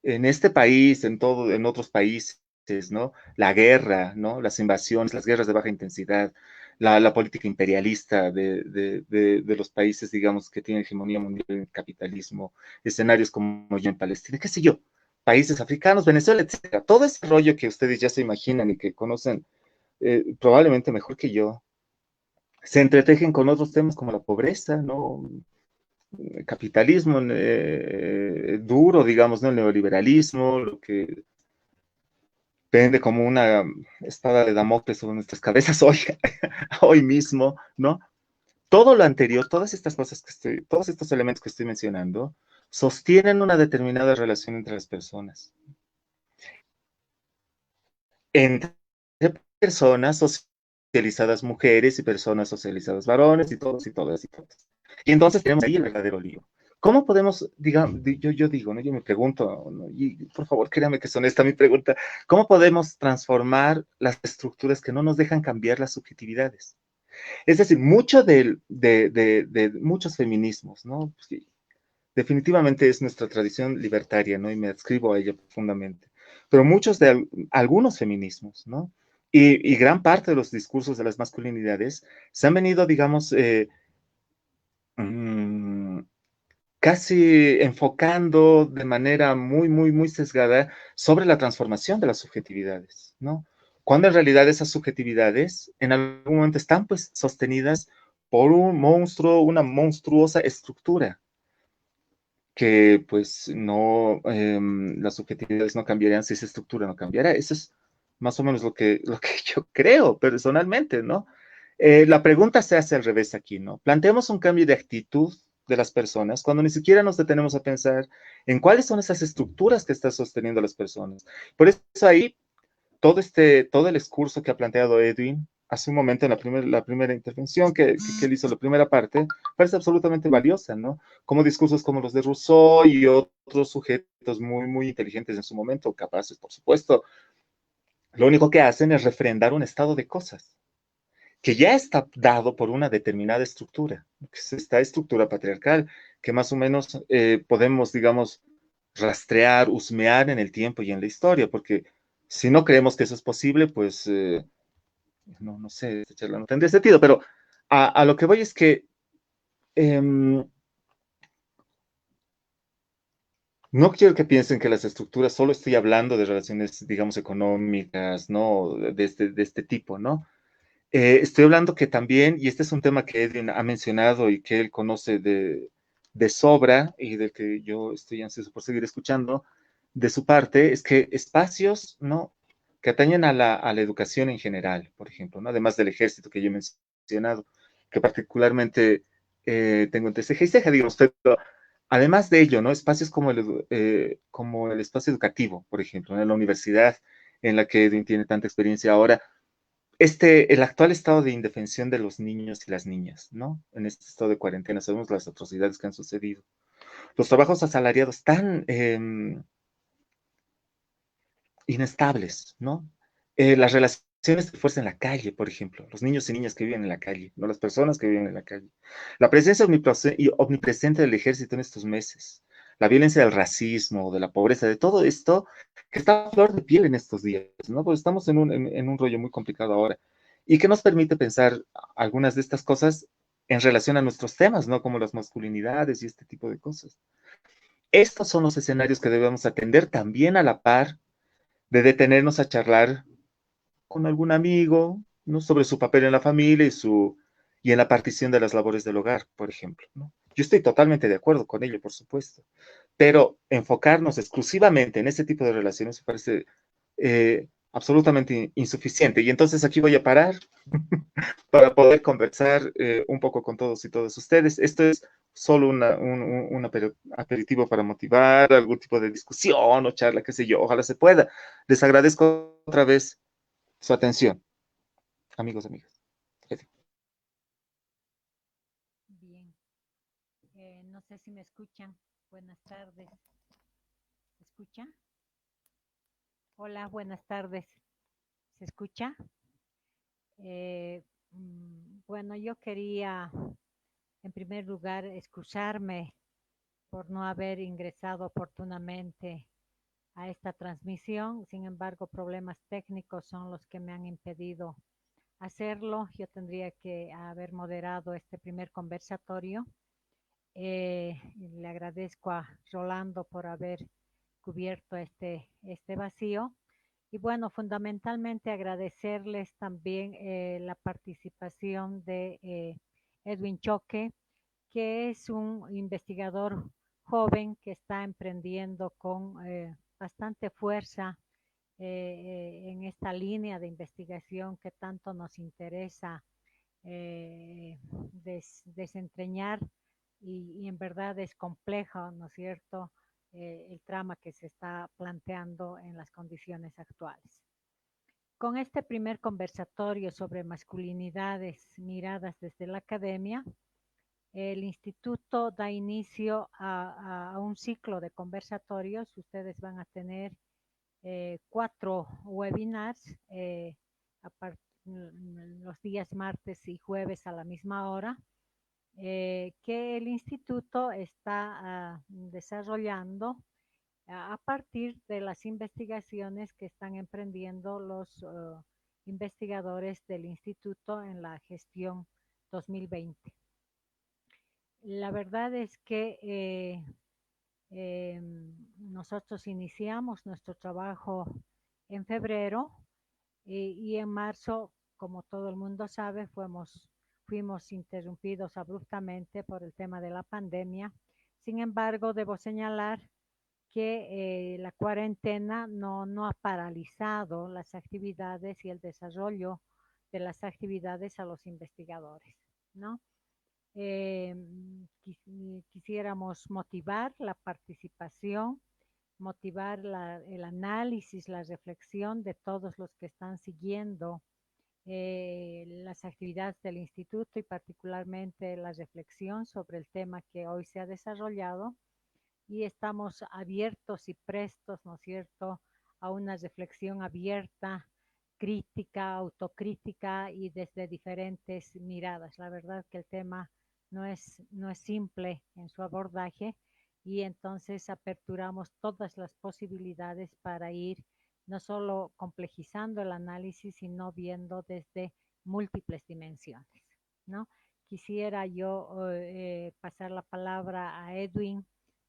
En este país, en otros países, ¿no? La guerra, ¿no? Las invasiones, las guerras de baja intensidad, la política imperialista de los países, digamos, que tienen hegemonía mundial en el capitalismo, escenarios como yo en Palestina, qué sé yo, países africanos, Venezuela, etcétera. Todo ese rollo que ustedes ya se imaginan y que conocen probablemente mejor que yo, se entretejen con otros temas como la pobreza, ¿no? Capitalismo duro, digamos, ¿no? El neoliberalismo, lo que pende como una espada de Damocles sobre nuestras cabezas hoy, hoy mismo, ¿no? Todo lo anterior, todas estas cosas todos estos elementos que estoy mencionando, sostienen una determinada relación entre las personas. Entre personas socializadas mujeres y personas socializadas varones y todos y todas y todas. Y entonces tenemos ahí el verdadero lío. ¿Cómo podemos, digamos, yo digo, ¿no? Yo me pregunto, ¿no? Y por favor, créame que es honesta mi pregunta, ¿cómo podemos transformar las estructuras que no nos dejan cambiar las subjetividades? Es decir, mucho de muchos feminismos, ¿no? Pues, definitivamente es nuestra tradición libertaria, ¿no? Y me adscribo a ella profundamente. Pero muchos de algunos feminismos, ¿no? Y gran parte de los discursos de las masculinidades se han venido, digamos, casi enfocando de manera muy sesgada sobre la transformación de las subjetividades, ¿no? Cuando en realidad esas subjetividades en algún momento están pues sostenidas por un monstruo, una monstruosa estructura, que pues no, las subjetividades no cambiarían si esa estructura no cambiara. Eso es más o menos lo que yo creo personalmente, ¿no? La pregunta se hace al revés aquí, ¿no? Planteamos un cambio de actitud de las personas cuando ni siquiera nos detenemos a pensar en cuáles son esas estructuras que están sosteniendo a las personas. Por eso ahí, todo el discurso que ha planteado Edwin hace un momento en la primera intervención que él hizo, la primera parte, parece absolutamente valiosa, ¿no? Como discursos como los de Rousseau y otros sujetos muy, muy inteligentes en su momento, capaces, por supuesto, lo único que hacen es refrendar un estado de cosas que ya está dado por una determinada estructura, que es esta estructura patriarcal, que más o menos podemos, digamos, rastrear, husmear en el tiempo y en la historia, porque si no creemos que eso es posible, pues no sé, esta charla no tendría sentido, pero a lo que voy es que no quiero que piensen que las estructuras, solo estoy hablando de relaciones, digamos, económicas, ¿no? De este tipo, ¿no? Estoy hablando que también, y este es un tema que Edwin ha mencionado y que él conoce de sobra y del que yo estoy ansioso por seguir escuchando, de su parte, es que espacios, ¿no? Que atañen a la educación en general, por ejemplo, ¿no? Además del ejército que yo he mencionado, que particularmente tengo entre ceja y ceja, digamos, pero además de ello, ¿no? Espacios como el espacio educativo, por ejemplo, en la universidad en la que Edwin tiene tanta experiencia ahora, el actual estado de indefensión de los niños y las niñas, ¿no? En este estado de cuarentena, sabemos las atrocidades que han sucedido. Los trabajos asalariados tan inestables, ¿no? Las relaciones de fuerza en la calle, por ejemplo, los niños y niñas que viven en la calle, no las personas que viven en la calle. La presencia omnipresente del ejército en estos meses, la violencia del racismo, de la pobreza, de todo esto que está a flor de piel en estos días, ¿no? Pues estamos en un rollo muy complicado ahora y que nos permite pensar algunas de estas cosas en relación a nuestros temas, ¿no? Como las masculinidades y este tipo de cosas. Estos son los escenarios que debemos atender también a la par de detenernos a charlar con algún amigo, ¿no? Sobre su papel en la familia y en la partición de las labores del hogar, por ejemplo, ¿no? Yo estoy totalmente de acuerdo con ello, por supuesto, pero enfocarnos exclusivamente en ese tipo de relaciones me parece absolutamente insuficiente. Y entonces aquí voy a parar para poder conversar un poco con todos y todas ustedes. Esto es solo un aperitivo para motivar algún tipo de discusión o charla, qué sé yo, ojalá se pueda. Les agradezco otra vez su atención, amigos, amigas. Bien, no sé si me escuchan. Buenas tardes. ¿Se escucha? Hola, buenas tardes. ¿Se escucha? Bueno, yo quería, en primer lugar, excusarme por no haber ingresado oportunamente a esta transmisión. Sin embargo, problemas técnicos son los que me han impedido hacerlo. Yo tendría que haber moderado este primer conversatorio. Le agradezco a Rolando por haber cubierto este vacío. Y bueno, fundamentalmente agradecerles también la participación de Edwin Choque, que es un investigador joven que está emprendiendo con bastante fuerza en esta línea de investigación que tanto nos interesa desentrañar y en verdad es complejo, ¿no es cierto?, el trama que se está planteando en las condiciones actuales. Con este primer conversatorio sobre masculinidades miradas desde la academia, el instituto da inicio a un ciclo de conversatorios. Ustedes van a tener 4 webinars los días martes y jueves a la misma hora, que el instituto está desarrollando a partir de las investigaciones que están emprendiendo los investigadores del instituto en la gestión 2020. La verdad es que nosotros iniciamos nuestro trabajo en febrero y en marzo, como todo el mundo sabe, fuimos interrumpidos abruptamente por el tema de la pandemia. Sin embargo, debo señalar que la cuarentena no ha paralizado las actividades y el desarrollo de las actividades a los investigadores, ¿no? Quisiéramos motivar la participación, motivar el análisis, la reflexión de todos los que están siguiendo las actividades del instituto y particularmente la reflexión sobre el tema que hoy se ha desarrollado, y estamos abiertos y prestos, ¿no es cierto?, a una reflexión abierta, crítica, autocrítica y desde diferentes miradas. La verdad que el tema no es simple en su abordaje, y entonces aperturamos todas las posibilidades para ir no solo complejizando el análisis, sino viendo desde múltiples dimensiones, ¿no? Quisiera yo pasar la palabra a Edwin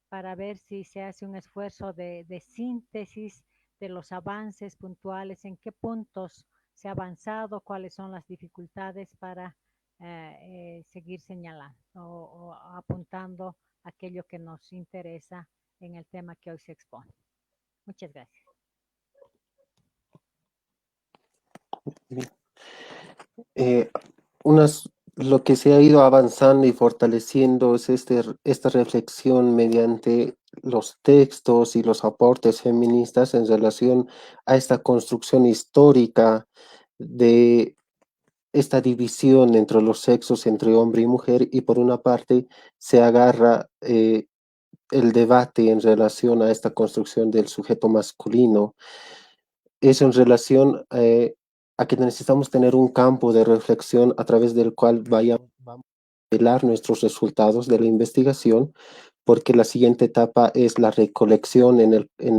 para ver si se hace un esfuerzo de síntesis de los avances puntuales, en qué puntos se ha avanzado, cuáles son las dificultades para seguir señalando o apuntando aquello que nos interesa en el tema que hoy se expone. Muchas gracias. Bien. Lo que se ha ido avanzando y fortaleciendo es esta reflexión mediante los textos y los aportes feministas en relación a esta construcción histórica de esta división entre los sexos, entre hombre y mujer, y por una parte se agarra el debate en relación a esta construcción del sujeto masculino. Es en relación a que necesitamos tener un campo de reflexión a través del cual vamos a velar nuestros resultados de la investigación, porque la siguiente etapa es la recolección en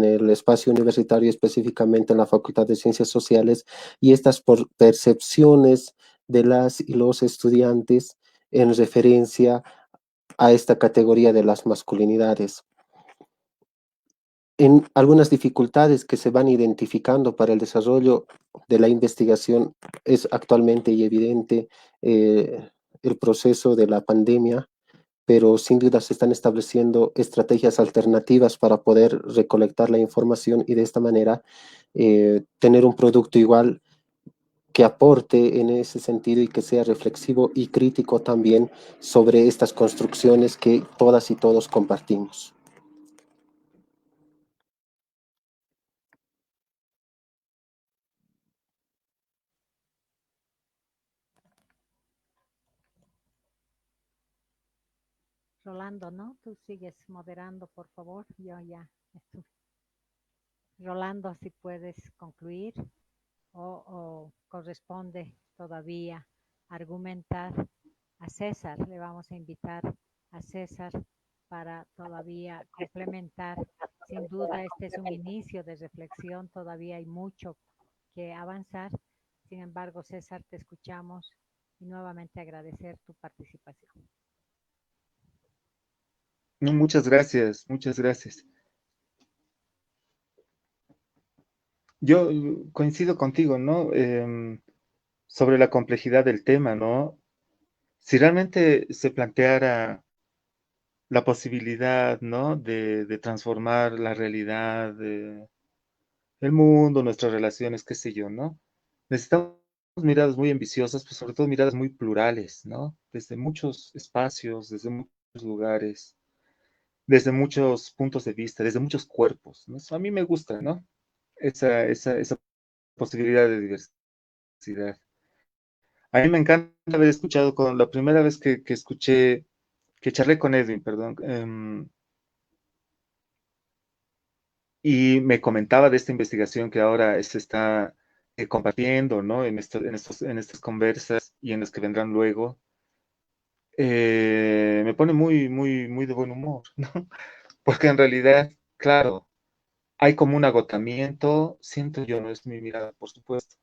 el espacio universitario, específicamente en la Facultad de Ciencias Sociales, y estas percepciones de las y los estudiantes en referencia a esta categoría de las masculinidades. En algunas dificultades que se van identificando para el desarrollo de la investigación es actualmente y evidente el proceso de la pandemia, pero sin duda se están estableciendo estrategias alternativas para poder recolectar la información y de esta manera tener un producto igual que aporte en ese sentido y que sea reflexivo y crítico también sobre estas construcciones que todas y todos compartimos. Rolando, ¿no? Tú sigues moderando, por favor. Yo ya estoy. Rolando, si puedes concluir o corresponde todavía argumentar a César. Le vamos a invitar a César para todavía complementar. Sin duda, este es un inicio de reflexión, todavía hay mucho que avanzar. Sin embargo, César, te escuchamos y nuevamente agradecer tu participación. No, muchas gracias, muchas gracias. Yo coincido contigo, ¿no? Sobre la complejidad del tema, ¿no? Si realmente se planteara la posibilidad, ¿no? De transformar la realidad, el mundo, nuestras relaciones, qué sé yo, ¿no? Necesitamos miradas muy ambiciosas, pues sobre todo miradas muy plurales, ¿no? Desde muchos espacios, desde muchos lugares, desde muchos puntos de vista, desde muchos cuerpos, ¿no? Eso a mí me gusta, ¿no? Esa posibilidad de diversidad. A mí me encanta haber escuchado con la primera vez que escuché, que charlé con Edwin, perdón, y me comentaba de esta investigación que ahora se está compartiendo, ¿no? En estas conversas y en las que vendrán luego. Me pone muy, muy, muy de buen humor, ¿no? Porque en realidad, claro, hay como un agotamiento, siento yo, no es mi mirada, por supuesto.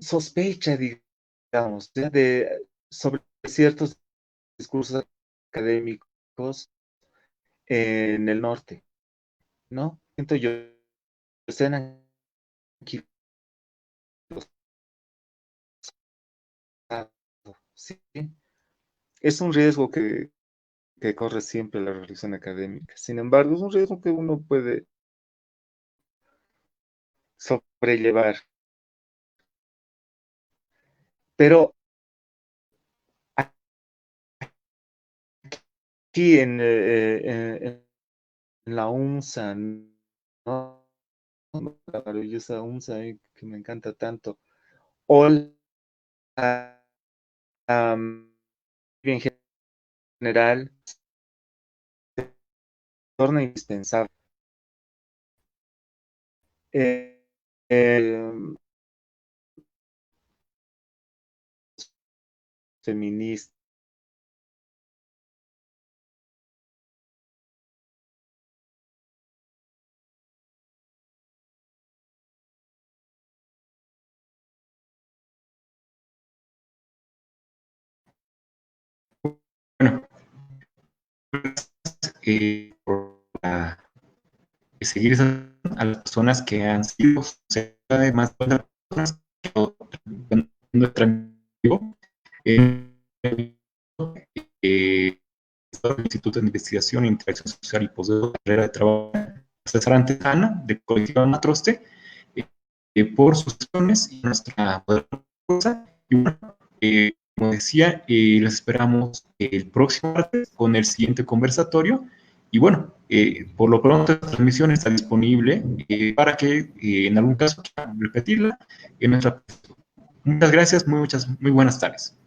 Sospecha, digamos, sobre ciertos discursos académicos en el norte, ¿no? Siento yo, sean anquilosados, ¿sí? Es un riesgo que corre siempre la reflexión académica. Sin embargo, es un riesgo que uno puede sobrellevar. Pero aquí en la UNSA, ¿no? La maravillosa UNSA, que me encanta tanto, o la, en general, se torna indispensable. Eh, eh, feminista. Bueno, por seguir a las personas que han sido, además de las personas que nuestra amigo, el Instituto de Investigación, Interacción Social y Posgrado de Carrera de Trabajo, César Antejana, de Colectiva Matroste, por sus acciones y nuestra cosa. Y bueno, como decía, les esperamos el próximo martes con el siguiente conversatorio. Y bueno, por lo pronto la transmisión está disponible para que en algún caso quieran repetirla en nuestra. Muchas gracias, muy buenas tardes.